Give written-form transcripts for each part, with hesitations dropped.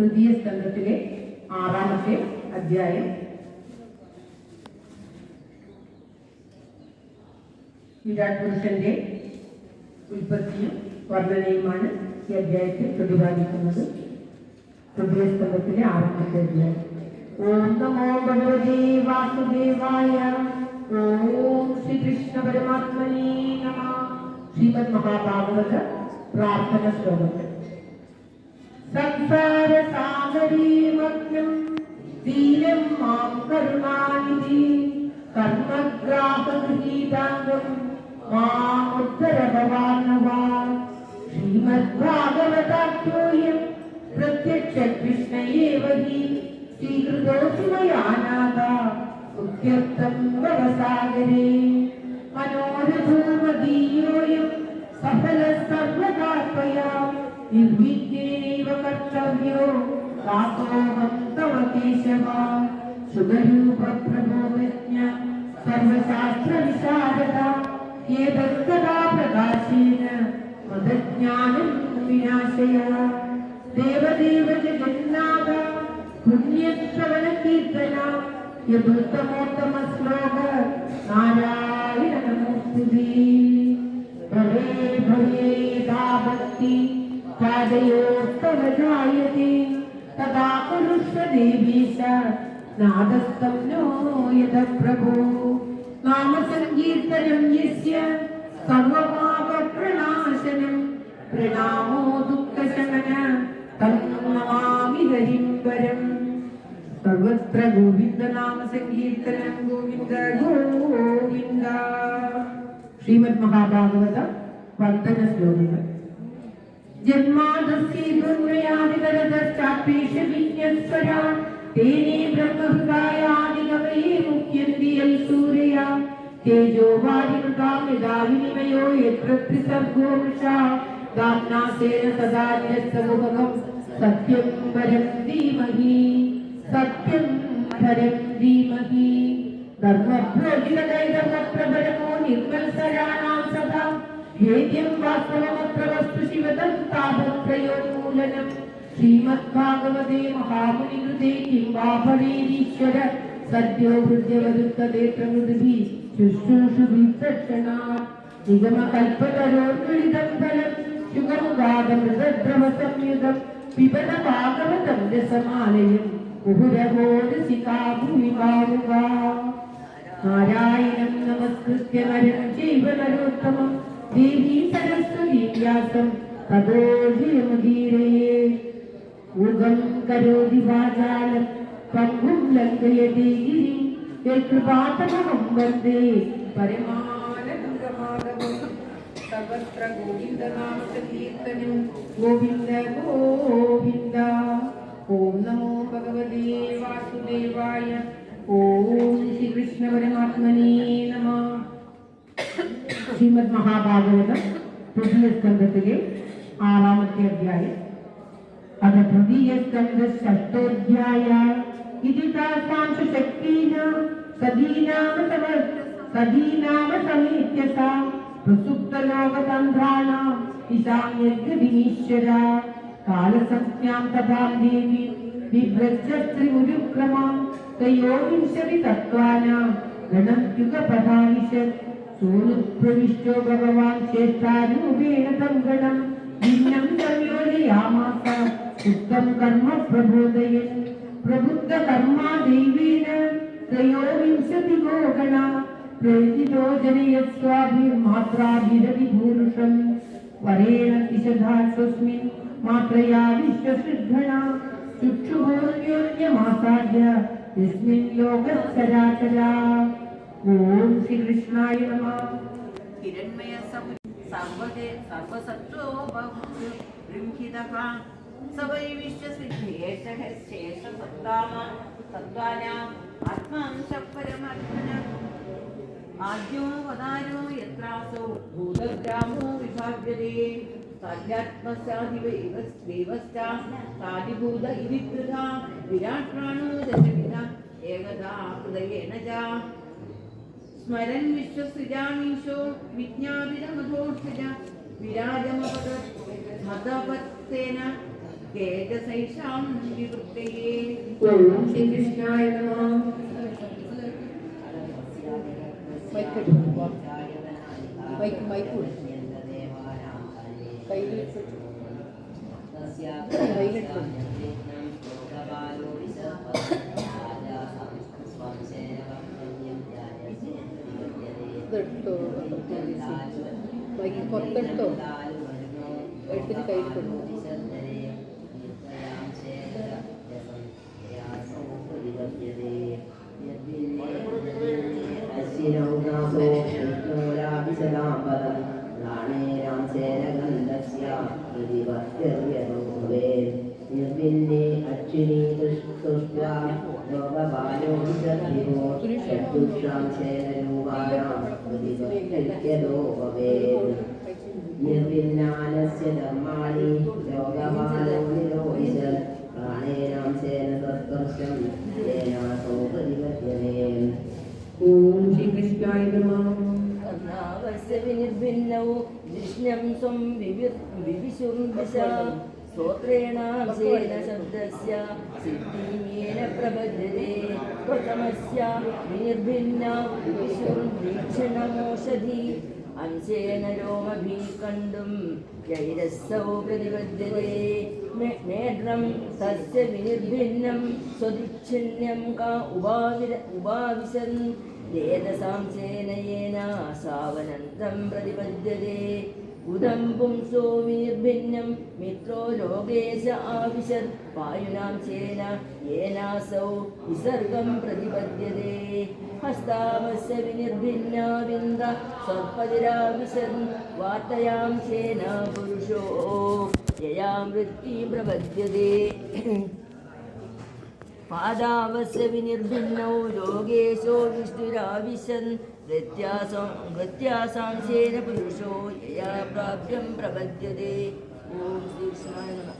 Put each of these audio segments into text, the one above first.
തൃതീയ സ്കന്ധത്തിലെ 6-ാമത്തെ അധ്യായം. വിരാട് പുരുഷന്റെ ഉൽപ്പത്തിയും വർണ്ണനയുമാണ് ഈ അധ്യായത്തിൽ പ്രതിപാദിക്കുന്നത്. തൃതീയ സ്കന്ധത്തിലെ 6-ാമത്തെ അധ്യായം. ഓം നമോ ഭഗവതേ വാസുദേവായ. ഓം ശ്രീകൃഷ്ണ പരമാത്മനേ നമഃ. ശ്രീമദ് മഹാഭാഗവത പ്രാർത്ഥന ശ്ലോകത്തിൽ സംസാര സാഗരീമഗ്നം ദീനം മാം കരുണാനിധി കർമ്മഗ്രാഹഗൃഹീതാംഗം മാം ഉദ്ധര ഭവാൻ. ശ്രീമദ് ഭാഗവതാഖ്യോയം പ്രത്യക്ഷ കൃഷ്ണയേവ ഹി ശ്രീകൃതോऽസ്മി മയാ നാഥ ഉദ്യക്തം ഭവസാഗരേ. മനോരഥോമദീയോയം സഫല സർവകാത്മയാ നിർവിഘ്നേനൈവ കർത്തവ്യോ ദാസോഹം തവ കേശവ. സുഖരൂപ പ്രഭോജ്ഞ സർവശാസ്ത്ര വിശാരദ ഏതസ്തദാ പ്രകാശേന മദജ്ഞാനം വിനാശയ. ദേവദേവ ജഗന്നാഥ പുണ്യശ്രവണ കീർത്തന യദുത്തമോത്തമ ശ്ലോക നാരായണ നമോസ്തുതേ. ഭവേ ഭവേദാ ഭക്തി പാദയോസ്തവ ജായതേ തദാ കുരുഷ്വ ദേവീശ നാദസ്തം നോ യദ പ്രഭോ. നാമസങ്കീർത്തനം യസ്യ സർവപാപ പ്രണാശനം പ്രണാമോ ദുഃഖശമന തം നമാമി ഹരിം വരം. സർവത്ര ഗോവിന്ദ നാമ സങ്കീർത്തനം ഗോവിന്ദ ഗോവിന്ദ. ശ്രീമദ് മഹാഭാഗവത വർദ്ധന ശ്ലോകങ്ങൾ. ജന്മാദസ്യേതുർമയാദിതരതശ്ചാപേഷ വിജ്ഞസ്വരാ തേനേ ബ്രഹ്മഹൃദായാദികവയേ മുഹ്യന്തി യൽ സൂരയാ തേജോ വാരിമൃതാ യദാ വിനിമയോ യത്ര ത്രിസർഗോ മൃഷാ ഗാംനാസേന സദാ നിരസ്തമുഖം സത്യം വരം ധീമഹി സത്യം വരം ധീമഹി. ധർമ്മപ്രോജിതൈതമത്രപരമോ നിർമ്മൽസരാണാം സദാ വേദ്യം വാസ്തവമത്ര വസ്തു ശിവദം താപത്രയോന്മൂലനം. ശ്രീമദ്ഭാഗവതേ മഹാമുനികൃതേ കിം വാ ഫലേരീശ്വര സദ്യോ ഹൃദ്യവരുത്തതേ പ്രമൃതിഭി ശുശ്രൂഷുഭിത്തക്ഷണാത്. നിഗമകൽപ്പതരോർഗളിതം ഫലം ശുഗമുഖാദമൃതദ്രവ സംയുതം പിബത ഭാഗവതം രസമാലയം മുഹുരഹോ രസികാ ഭൂമി ഭാവുക. നാരായണം നമസ്കൃത്യ നരം ചൈവ നരോത്തമം ദേവീം സരസ്വതീം വ്യാസം തതോ ജയമുദീരയേ. ഊഹം കരോതി വാചാലം പങ്കും ലംഘയതേ ഗിരിം യത്കൃപാതമഹം വന്ദേ പരമാനന്ദമാധവം. സർവത്ര ഗോവിന്ദ നാമ സങ്കീർത്തനം ഗോവിന്ദ ഗോവിന്ദ. ഓം നമോ ഭഗവതേ വാസുദേവായ. ഓം ശ്രീകൃഷ്ണ പരമാത്മനേ നമഃ. ശ്രീമദ് മഹാഭാഗവതം തൃതീയ സ്കന്ധത്തിലെ 6-ാമത്തെ അധ്യായം. അത തൃതീയ സ്കന്ധ ഷഷ്ടോധ്യായ. ഇതി താസാംശ ശക്തീനാം സദീനാമ സമേത്യസ പ്രസുപ്തലോകതന്ത്രാണാം ഈശാന്യഗ്രവിനീശ്വര. കാലസംജ്ഞാം തഥാം ദേവി വിഭ്രജസ്ത്രിമുരുക്രമാം ത്രയോവിംശതി തത്വാനാം ഗണം യുഗപഥാവിശത്. സോനുപ്രവിഷ്ടോ ഭഗവാൻ ശ്രേഷ്ഠാരൂപേണ തം ഗണം ഭിന്നം സംയോജയാമാസ ഉക്തം കർമ്മ പ്രബോധയൻ. പ്രബുദ്ധ കർമാ ദൈവേന ത്രയോവിംശതി ഗോഗണ പ്രേരിതോ ജനയസ്വാഭിർമാത്രാഭിരവിഭൂഷം വരേണ ദിശധാ സ്വസ്മിൻ മാത്രയാ വിശ്വസിദ്ധണ ചുക്ഷുഭോന്യോന്യമാസാദ്യ യസ്മിൻ ലോകസ്സരാചരാ. ഓം ശ്രീകൃഷ്ണായ നമഃ. ഹിരണ്മയ സർവസത്വോ ബഹുബൃംഹിതഃ സ വൈ വിശ്വസിദ്ധേശഃ സത്വാനാം ആത്മാംശ പരമാത്മനഃ. ആദ്യോ വദാരോ യത്രാസോ ഭൂതഗ്രാമോ വിഭാവ്യതേ സാധ്യാത്മസ്യാധിവൈവസ്താദിഭൂത ഇതി ത്രിധാ വിരാട് പ്രാണോ ദശവിധ ഏകദാ ഹൃദയേന ച. സ്മരൻ വിശ്വസൃജാമീശോ വിജ്ഞാപിതമധോക്ഷജ വിരാജമപദ മതപത്തേന കേജസൈഷാം വിവൃത്തയേ. ഓം ശ്രീകൃഷ്ണായ നമഃ. കൊത്തെടുത്തോ എടുത്തിട്ട് കയ്യിൽ കൊടുക്കും. നിർവിന്നെ അക്ഷിണീ തുഷ്ട്വാ ലോകപാലോഭിഷദ്ധിവോ ചക്ഷുഷാം ചേനരൂപായാം പ്രതിപത്യതോ ഭവേത്. നിർവിന്നാനസ്യ ധർമാണി ലോകപാലോ നിരോധിശ പ്രാണേനാം ചേന തത്പർശം ചേനാസോ പ്രതിപത്യതേ. ഓം ശ്രീകൃഷ്ണായ നമഃ. കർണാവസ്യ വിനിർഭിന്നൗ ദൃശ്യം സ്വം വിവിശുർദിശ ശ്രോത്രേണാംശേന ശബ്ദസ്യ സിദ്ധിമേന പ്രപദ്യതേ. പ്രഥമസ്യ വിനിർഭിന്ന വിവിശുർദീക്ഷണമോഷധി अंशेन रोमभिः कण्डुं यैरस्सौ प्रतिपद्यते मेढ्रं तस्य विनिर्भिन्नं स्वदिच्छिन्नं का उभाविशन् वेदसांशेन येन सावनन्तं प्रतिपद्यते उदं पुंसो विनिर्भिन्नं मित्रो लोकेश आविशत् वायुनांशेन येनासौ विसर्गं प्रतिपद्यते हस्तावस्य विनिर्भिन्नाविन्द सर्पतिराविशन् वार्तयांशेन पुरुषो यया मृत्युं प्रपद्यते पादावस्य विनिर्भिन्नौ योगेशो विष्णुराविशन् गत्यासांशेन पुरुषो यया प्राप्यं प्रपद्यते. ॐ श्रीकृष्णाय नमः.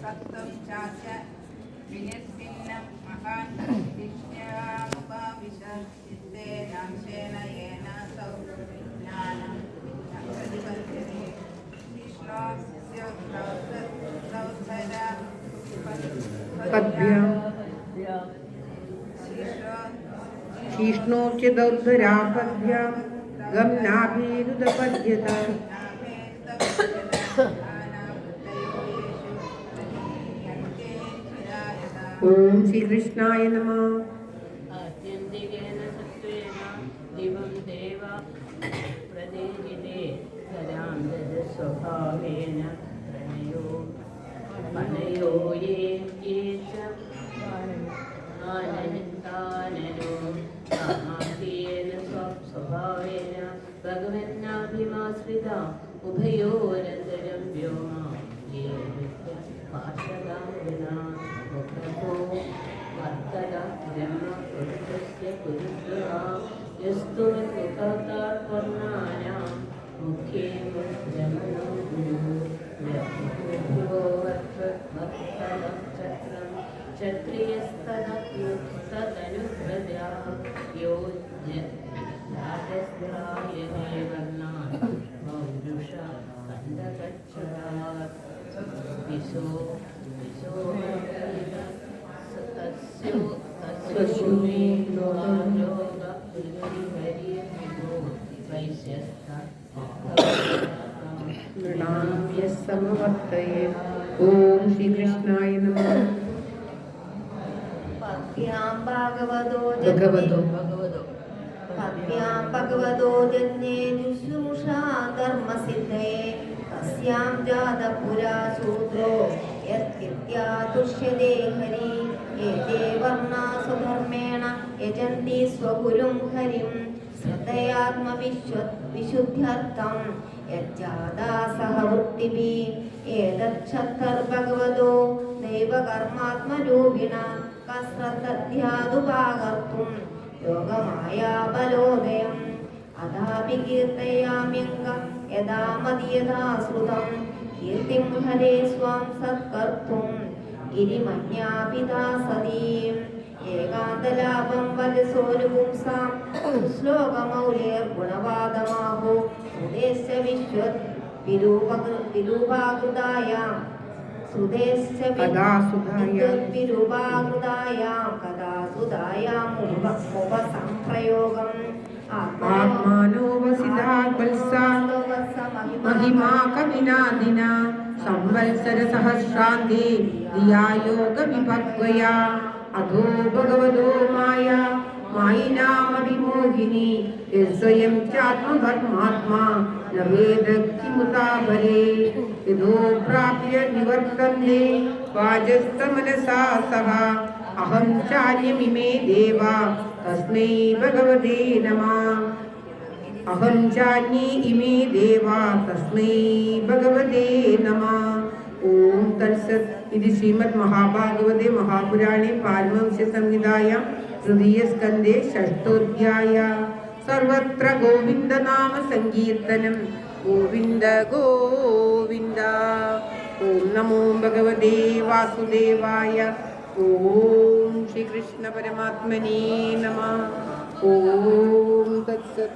सत्तं चास्य विनिर्भिन्नं महान् विष्ण्यामुपाविशत्तेनांशेन येनासौ ज्ञानं प्रतिपद्यते. कृष्णस्य शीष्णोश्च दौर्धरापद्भ्यां गमनाभिरुदपद्यत. ओम श्री कृष्णाय नमः. आत्यन्तिकेन सत्त्वेन दिवं देव प्रदेशिते सदान्तस्वभावेन प्रणयो ये च आनन्दाननो महाभ्येन स्वभावेन भगवन्नाभिमाश्रिता उभयोरन्तरं व्योमा ये पार्षदाङ्गना मुखतो वर्तदा ब्रह्मपुरुषस्य पुरुषः यस्तु मुखतात्पर्णानां मुखे ब्रह्मणो ब्रह्मो वर्तदं चक्रं क्षत्रियस्तदनुव्रजा यो राजस्त्रायणे वर्णान् पौरुषा कण्डकच्छरात् विशो समवर्तये. ओम श्री कृष्णाय नमः. भगवतो पद्भ्यां भगवतो जन्ये शुश्रूषा धर्मसिद्धये तस्यां जातपुरा शूद्रो यत्कित्या तुष्यते हरि एते वर्णा स्वधर्मेण यजन्ति स्वगुरुं हरिं श्रद्धयात्मविशुद्ध्यर्थं यज्जाता सह वृत्तिभिः एतच्छक्तर्भगवतो दैवकर्मात्मरूपिणा कस्रद्धध्यादुपाकर्तुं योगमाया बलोदयम् अथापि कीर्तयाम्यङ्गं यदा मदीयथा श्रुतं कीर्तिं हरे स्वां सत्कर्तुं गिरिमन्यापिता सतीम् एकान्तलाभं वजसोनुपुंसां श्लोकमौलेर्गुणवादमाहो सुदेश्च विश्वत् विरूपाकृतायां सुदेश्च विरूपाकृतायां कदा सुधायाम् उपसंप्रयोगम् आत्मानोवसितात्मल्सा महिमा कविनादिना संवत्सर सहस्रान्ते धिया योगविभक्त्वया अधो भगवतो माया मायिनामविमोहिनी यस्वयं चात्मधर्मात्मा न वेद किमुतापरे यदो प्राप्य निवर्तन्ते वाजस्तमनसा सह अहं चार्यमिमे देवा तस्मै भगवते नमः अहं चान्ये इमे देवा तस्मै भगवते नमः। ओम तत्सत्। इति श्रीमद्महाभागवते महापुराणे पारमहंस्य संहितायां तृतीयस्कन्धे षष्ठोऽध्यायः। सर्वत्र गोविन्द नाम संकीर्तनं गोविन्द गोविन्द। ओम नमो भगवते वासुदेवाय। ओम श्री कृष्ण परमात्मने नमः। ओम तत्सत्।